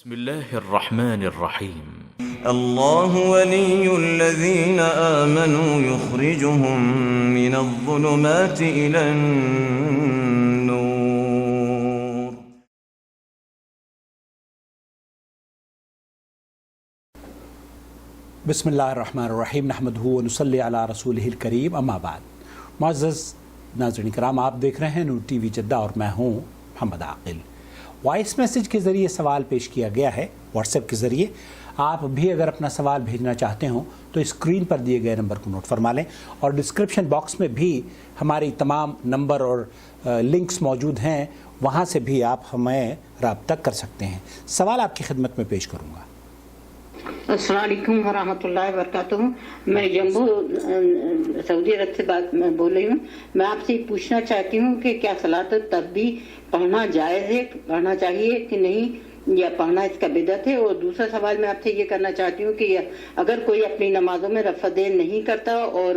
بسم الله الرحمن الرحيم. الله ولي الذين آمنوا يخرجهم من الظلمات إلى النور. بسم اللہ الرحمن الرحیم نحمدہ و نصلی علی رسولہ الکریم اما بعد. معزز ناظرین کرام، آپ دیکھ رہے ہیں نور ٹی وی جدہ اور میں ہوں محمد عاقل. وائس میسیج کے ذریعے سوال پیش کیا گیا ہے، واٹس ایپ کے ذریعے. آپ بھی اگر اپنا سوال بھیجنا چاہتے ہوں تو اسکرین پر دیے گئے نمبر کو نوٹ فرما لیں، اور ڈسکرپشن باکس میں بھی ہماری تمام نمبر اور لنکس موجود ہیں، وہاں سے بھی آپ ہمیں رابطہ کر سکتے ہیں. سوال آپ کی خدمت میں پیش کروں گا. السلام علیکم ورحمۃ اللہ وبرکاتہ. میں جمبو سعودی عرب سے بول رہی ہوں. میں آپ سے پوچھنا چاہتی ہوں کہ کیا صلاۃ التسبیح پڑھنا جائز ہے، پڑھنا چاہیے کہ نہیں، یا پڑھنا اس کا بدعت ہے؟ اور دوسرا سوال میں آپ سے یہ کرنا چاہتی ہوں کہ اگر کوئی اپنی نمازوں میں رفع دین نہیں کرتا اور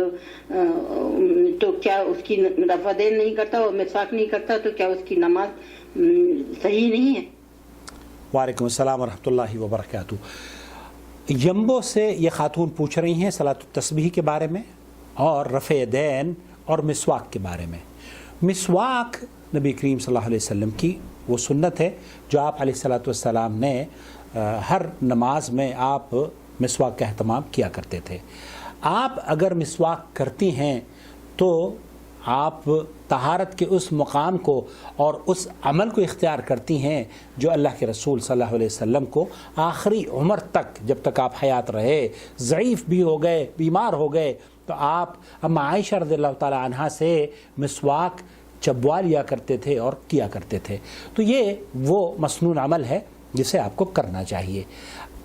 تو کیا اس کی رفع دین نہیں کرتا اور مسواک نہیں کرتا تو کیا اس کی نماز صحیح نہیں ہے؟ وعلیکم السلام ورحمۃ اللہ وبرکاتہ. یمبو سے یہ خاتون پوچھ رہی ہیں صلاۃ التسبیح کے بارے میں اور رفع دین اور مسواک کے بارے میں. مسواک نبی کریم صلی اللہ علیہ وسلم کی وہ سنت ہے جو آپ علیہ الصلوۃ والسلام نے ہر نماز میں آپ مسواک کا اہتمام کیا کرتے تھے. آپ اگر مسواک کرتی ہیں تو آپ طہارت کے اس مقام کو اور اس عمل کو اختیار کرتی ہیں جو اللہ کے رسول صلی اللہ علیہ وسلم کو آخری عمر تک، جب تک آپ حیات رہے، ضعیف بھی ہو گئے، بیمار ہو گئے، تو آپ اما عائشہ رضی اللہ تعالی عنہا سے مسواک چبوا لیا کرتے تھے اور کیا کرتے تھے. تو یہ وہ مسنون عمل ہے جسے آپ کو کرنا چاہیے.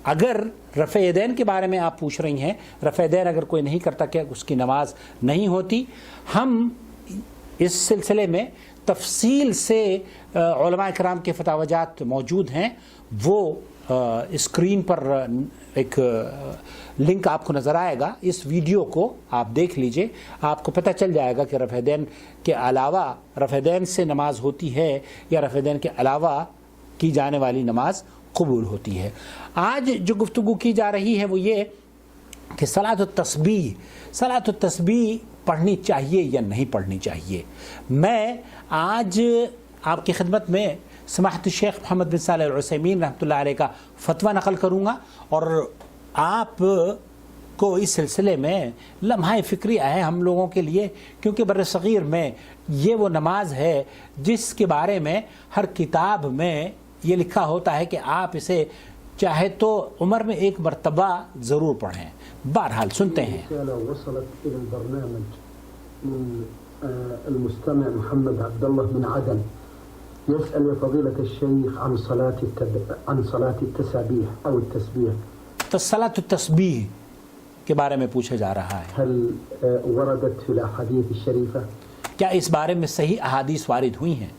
اگر رفع دین کے بارے میں آپ پوچھ رہی ہیں، رفع دین اگر کوئی نہیں کرتا کیا اس کی نماز نہیں ہوتی؟ ہم اس سلسلے میں تفصیل سے علماء کرام کے فتاوی جات موجود ہیں. وہ اسکرین پر ایک لنک آپ کو نظر آئے گا، اس ویڈیو کو آپ دیکھ لیجئے، آپ کو پتہ چل جائے گا کہ رفع دین کے علاوہ رفع دین سے نماز ہوتی ہے یا رفع دین کے علاوہ کی جانے والی نماز قبول ہوتی ہے. آج جو گفتگو کی جا رہی ہے وہ یہ کہ صلاۃ التسبیح پڑھنی چاہیے یا نہیں پڑھنی چاہیے. میں آج آپ کی خدمت میں سماحت شیخ محمد بن صالح العثیمین رحمۃ اللہ علیہ کا فتویٰ نقل کروں گا، اور آپ کو اس سلسلے میں لمحہ فکری ہے ہم لوگوں کے لیے، کیونکہ بر صغیر میں یہ وہ نماز ہے جس کے بارے میں ہر کتاب میں یہ لکھا ہوتا ہے کہ آپ اسے چاہے تو عمر میں ایک مرتبہ ضرور پڑھیں. بہرحال سنتے ہیں. وصلت إلى البرنامج من المستمع محمد عبد الله من عدن، يسأل يا فضيلة الشيخ عن صلاة التسابيح أو التسبيح. صلاۃ التسبیح کے بارے میں پوچھا جا رہا ہے. هل وردت في الأحاديث الشريفة؟ کیا اس بارے میں صحیح احادیث وارد ہوئی ہیں؟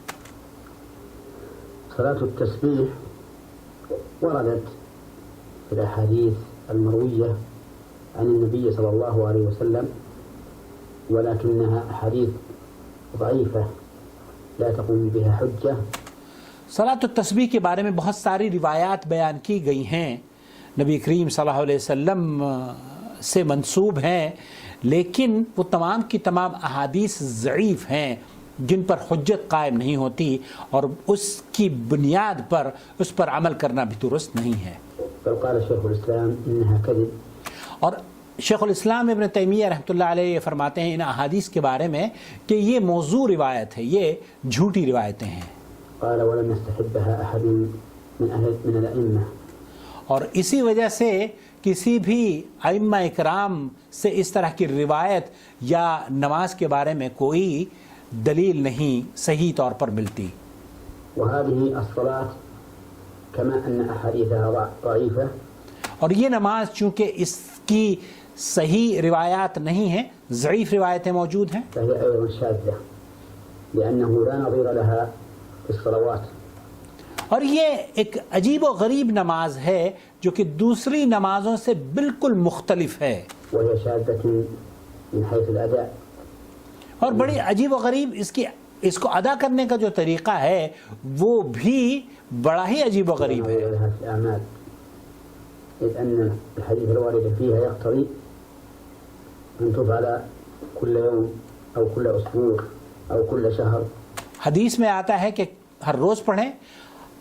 صلاة التسبيح وردت في الأحاديث المروية عن النبي صلى الله عليه وسلم، ولكنها أحاديث ضعيفة لا تقوم بها حجة. صلاۃ التسبیح کے بارے میں بہت ساری روایات بیان کی گئی ہیں، نبی کریم صلی اللہ علیہ وسلم سے منسوب ہیں، لیکن وہ تمام کی تمام احادیث ضعیف ہیں جن پر حجت قائم نہیں ہوتی، اور اس کی بنیاد پر اس پر عمل کرنا بھی درست نہیں ہے. قال شيخ الإسلام إنها كذب. اور شیخ الاسلام ابن تیمیہ رحمۃ اللہ علیہ فرماتے ہیں ان احادیث کے بارے میں کہ یہ موضوع روایت ہے، یہ جھوٹی روایتیں ہیں. قال ولم يستحبها أحد من الأئمة. اور اسی وجہ سے کسی بھی ائمہ اکرام سے اس طرح کی روایت یا نماز کے بارے میں کوئی دلیل نہیں صحیح طور پر ملتی. وهذه الصلاة كما أن أحاديثها ضعيفة. اور یہ نماز چونکہ اس کی صحیح روایات نہیں ہیں، ضعیف روایتیں موجود ہیں، فهي أيضا شاذة لأنه لا نظير لها في الصلوات. اور یہ ایک عجیب و غریب نماز ہے جو کہ دوسری نمازوں سے بالکل مختلف ہے، وهي شاذة من حيث الأداء. اور بڑی عجیب و غریب اس کی اس کو ادا کرنے کا جو طریقہ ہے وہ بھی بڑا ہی عجیب و غریب ہے. إذ أن الحديث الوارد فيها يقتضي أن تفعل كل يوم أو كل أسبوع أو كل شهر. حدیث میں آتا ہے کہ ہر روز پڑھیں،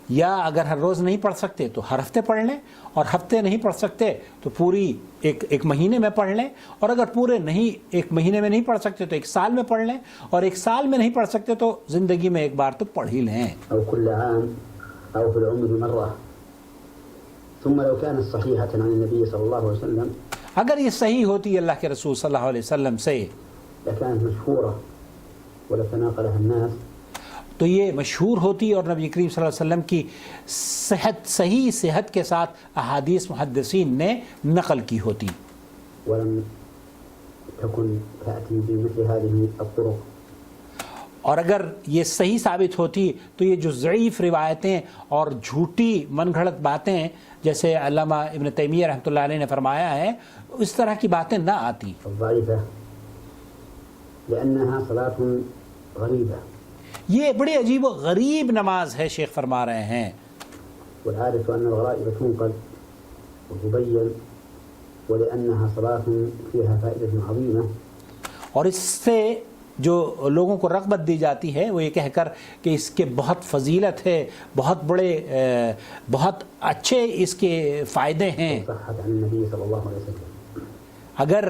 یا اگر ہر روز نہیں پڑھ سکتے تو ہر ہفتے پڑھ لیں، اور ہفتے نہیں پڑھ سکتے تو پوری ایک مہینے میں پڑھ لیں، اور اگر پورے نہیں ایک مہینے میں نہیں پڑھ سکتے تو ایک سال میں پڑھ لیں، اور ایک سال میں نہیں پڑھ سکتے تو زندگی میں ایک بار تو پڑھ ہی لیں. أو كل عام أو في العمر مرة. ثم لو كانت صحيحة عن النبي صلى الله عليه وسلم اگر یہ صحیح ہوتی اللہ کے رسول صلی اللہ علیہ وسلم سے لكانت مشهورة ولتناقلها الناس. تو یہ مشہور ہوتی اور نبی کریم صلی اللہ علیہ وسلم کی صحیح صحت کے ساتھ احادیث محدثین نے نقل کی ہوتی. ولم تكن تأتي بمثل هذه الطرق. اور اگر یہ صحیح ثابت ہوتی تو یہ جو ضعیف روایتیں اور جھوٹی من گھڑت باتیں جیسے علامہ ابن تیمیہ رحمۃ اللہ علیہ نے فرمایا ہے اس طرح کی باتیں نہ آتی. الضعيفة لأنها صلاة غريبة. یہ بڑی عجیب و غریب نماز ہے، شیخ فرما رہے ہیں. والعادة أن الغرائب تنقل وتبين ولأنها صلاة فيها فائدة عظيمة. اور اس سے جو لوگوں کو رغبت دی جاتی ہے وہ یہ کہہ کر کہ اس کے بہت فضیلت ہے، بہت بڑے بہت اچھے اس کے فائدے ہیں. صحت عن النبي صلى الله عليه وسلم. اگر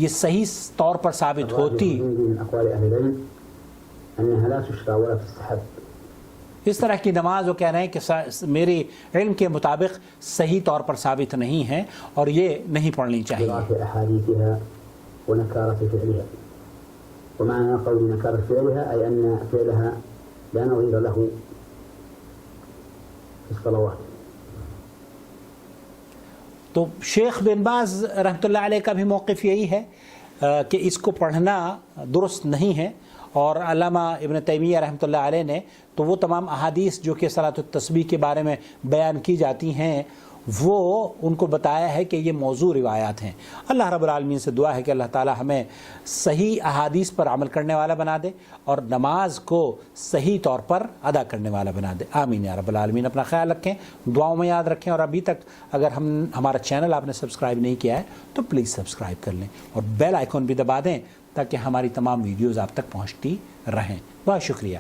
یہ صحیح طور پر ثابت ہوتی من أقوال أهل العلم أنها لا تشرع ولا تستحب. اس طرح کی نماز وہ کہہ رہے ہیں کہ میری علم کے مطابق صحیح طور پر ثابت نہیں ہے اور یہ نہیں پڑھنی چاہیے. ضعف أحاديثها ونكارة فعلها. ومعنى قول نكارة فعلها أي أن فعلها لا نظير له في الصلوات. تو شیخ بن باز رحمۃ اللہ علیہ کا بھی موقف یہی ہے کہ اس کو پڑھنا درست نہیں ہے، اور علامہ ابن تیمیہ رحمۃ اللہ علیہ نے تو وہ تمام احادیث جو کہ صلاۃ التسبیح کے بارے میں بیان کی جاتی ہیں وہ ان کو بتایا ہے کہ یہ موضوع روایات ہیں. اللہ رب العالمین سے دعا ہے کہ اللہ تعالی ہمیں صحیح احادیث پر عمل کرنے والا بنا دے اور نماز کو صحیح طور پر ادا کرنے والا بنا دے. آمین یا رب العالمین. اپنا خیال رکھیں، دعاؤں میں یاد رکھیں، اور ابھی تک اگر ہمارا چینل آپ نے سبسکرائب نہیں کیا ہے تو پلیز سبسکرائب کر لیں اور بیل آئیکن بھی دبا دیں تاکہ ہماری تمام ویڈیوز آپ تک پہنچتی رہیں. بہت شکریہ.